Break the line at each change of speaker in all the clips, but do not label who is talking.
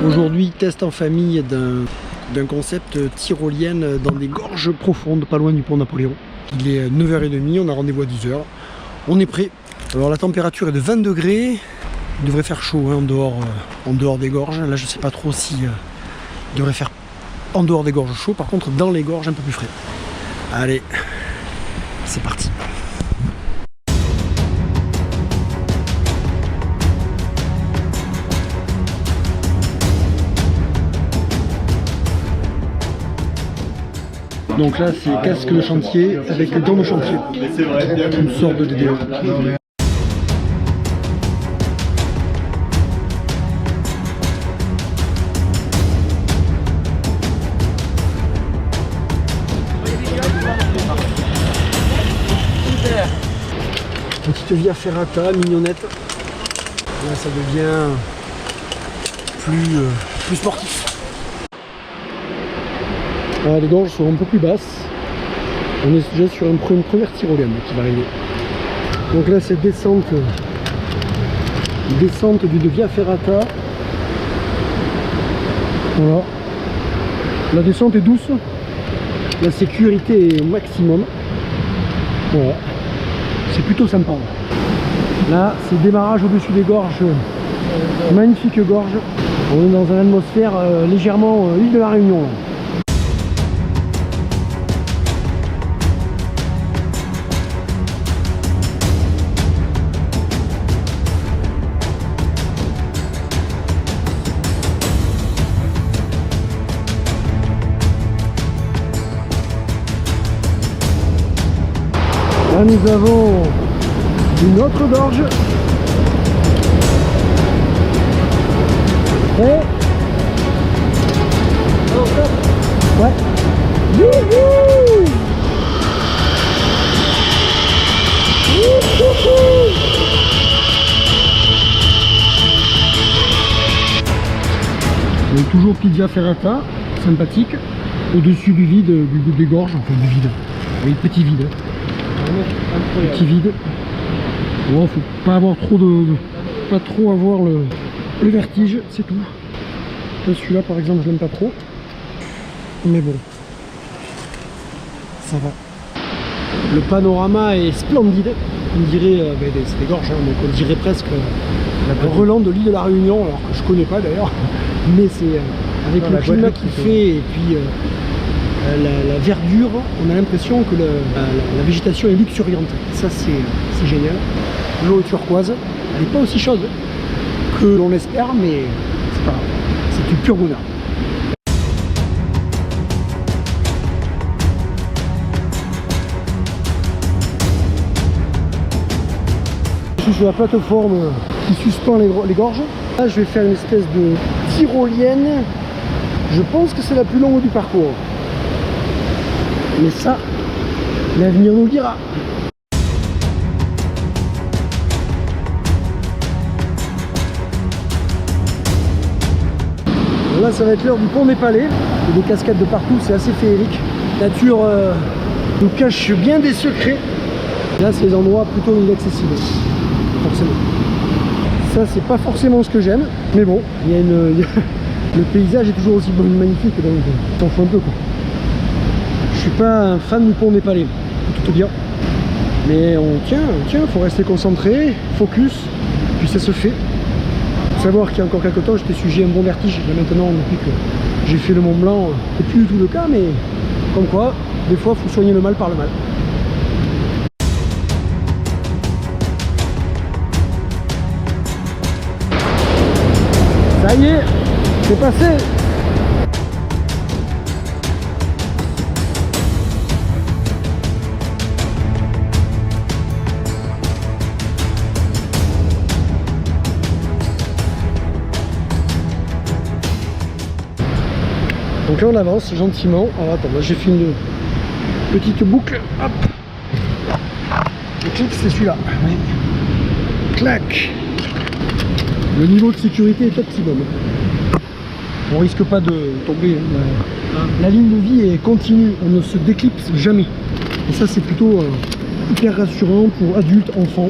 Aujourd'hui, test en famille d'un concept tyrolienne dans des gorges profondes, pas loin du pont Napoléon. Il est 9h30, on a rendez-vous à 10h. On est prêt. Alors la température est de 20 degrés. Il devrait faire chaud hein, en dehors des gorges. Là, je sais pas trop si il devrait faire en dehors des gorges chaud. Par contre, dans les gorges, un peu plus frais. Allez, c'est parti. Donc là, c'est casque de chantier avec gants de chantier. Une sorte de DDE. Petite via ferrata, mignonnette. Là, ça devient plus sportif. Ah, les gorges sont un peu plus basses. On est déjà sur une première tyrolienne qui va arriver. Donc là, c'est descente d'une via ferrata. Voilà. La descente est douce. La sécurité est au maximum. Voilà. C'est plutôt sympa. Là, c'est démarrage au-dessus des gorges. Magnifique gorge. On est dans une atmosphère légèrement île de la Réunion. Là. Là, nous avons une autre gorge. Et... ouais. Youhou! Donc toujours petite via ferrata, sympathique, au-dessus du vide, des gorges, enfin du vide. Oui, petit vide. Petit vide. Bon, faut pas avoir pas trop avoir le vertige, c'est tout. Celui-là par exemple je l'aime pas trop. Mais bon. Ça va. Le panorama est splendide. On dirait c'est des gorges, hein, donc on dirait presque la Grelande de l'île de la Réunion, alors que je connais pas d'ailleurs. Mais c'est avec le climat qu'il fait et puis la verdure, on a l'impression que la végétation est luxuriante. Ça c'est génial. L'eau est turquoise, elle n'est pas aussi chaude que l'on l'espère, mais c'est pas grave. C'est du pur bonheur. Je suis sur la plateforme qui suspend les gorges. Là je vais faire une espèce de tyrolienne. Je pense que c'est la plus longue du parcours. Mais ça, l'avenir nous le dira. Là, ça va être l'heure du pont des Palais. Il y a des cascades de partout, c'est assez féerique. La nature nous cache bien des secrets. Là, c'est des endroits plutôt inaccessibles, forcément. Ça, c'est pas forcément ce que j'aime, mais bon, le paysage est toujours aussi magnifique, donc on s'en fout un peu, quoi. Je suis pas un fan du pont des Palais, pour tout te dire. Mais on tient, faut rester concentré, focus, puis ça se fait. Faut savoir qu'il y a encore quelques temps, j'étais sujet à un bon vertige. Là maintenant, depuis que j'ai fait le Mont Blanc, c'est plus du tout le cas, mais comme quoi, des fois, il faut soigner le mal par le mal. Ça y est, c'est passé. Donc là on avance gentiment. Alors attends, là j'ai fait une petite boucle. Hop. Le clic c'est celui-là. Oui. Clac. Le niveau de sécurité est optimum. On risque pas de tomber. La ligne de vie est continue, on ne se déclipse jamais. Et ça c'est plutôt hyper rassurant pour adultes, enfants.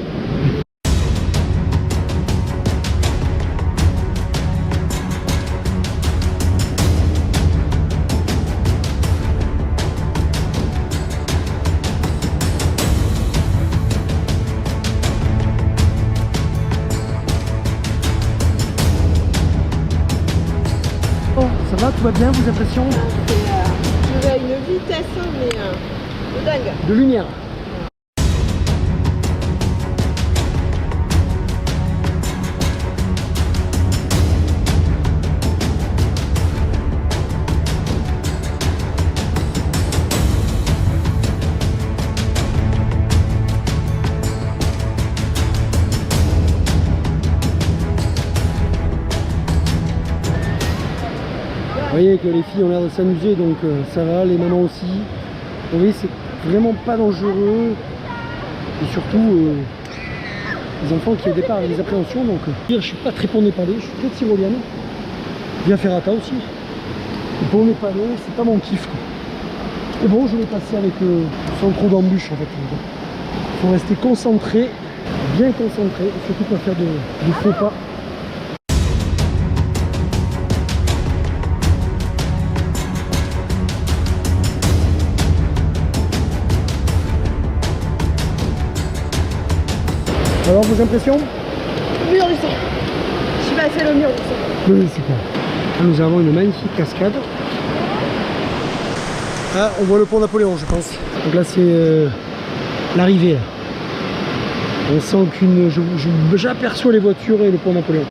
va bien, vos impressions?
Je vais à une vitesse, hein, mais de dingue.
De lumière. Vous voyez que les filles ont l'air de s'amuser, donc ça va, les mamans aussi. Vous voyez, c'est vraiment pas dangereux. Et surtout, les enfants qui au départ avaient des appréhensions, donc je suis pas très pont népalais, je suis très tyrolienne. Via Ferrata aussi. Le pont népalais, c'est pas mon kiff, quoi. Et bon, je vais passer avec sans trop d'embûches en fait. Il faut rester concentré, bien concentré, surtout pas faire de faux pas. Alors, vos impressions?
Mur du son. Je suis passé le mur du son.
Oui, c'est quoi. Là, nous avons une magnifique cascade. Ah, on voit le pont Napoléon, je pense. Donc là, c'est l'arrivée. On sent qu'une... J'aperçois les voitures et le pont Napoléon.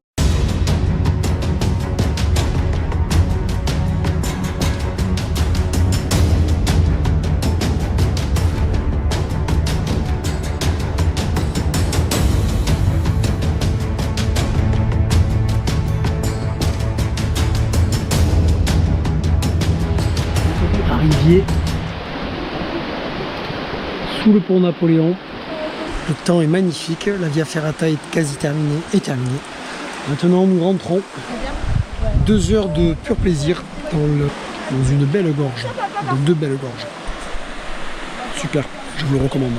Arrivier sous le pont Napoléon. Le temps est magnifique, la Via Ferrata est quasi terminée. Maintenant nous rentrons. 2 heures de pur plaisir dans une belle gorge, dans 2 belles gorges. Super, je vous le recommande.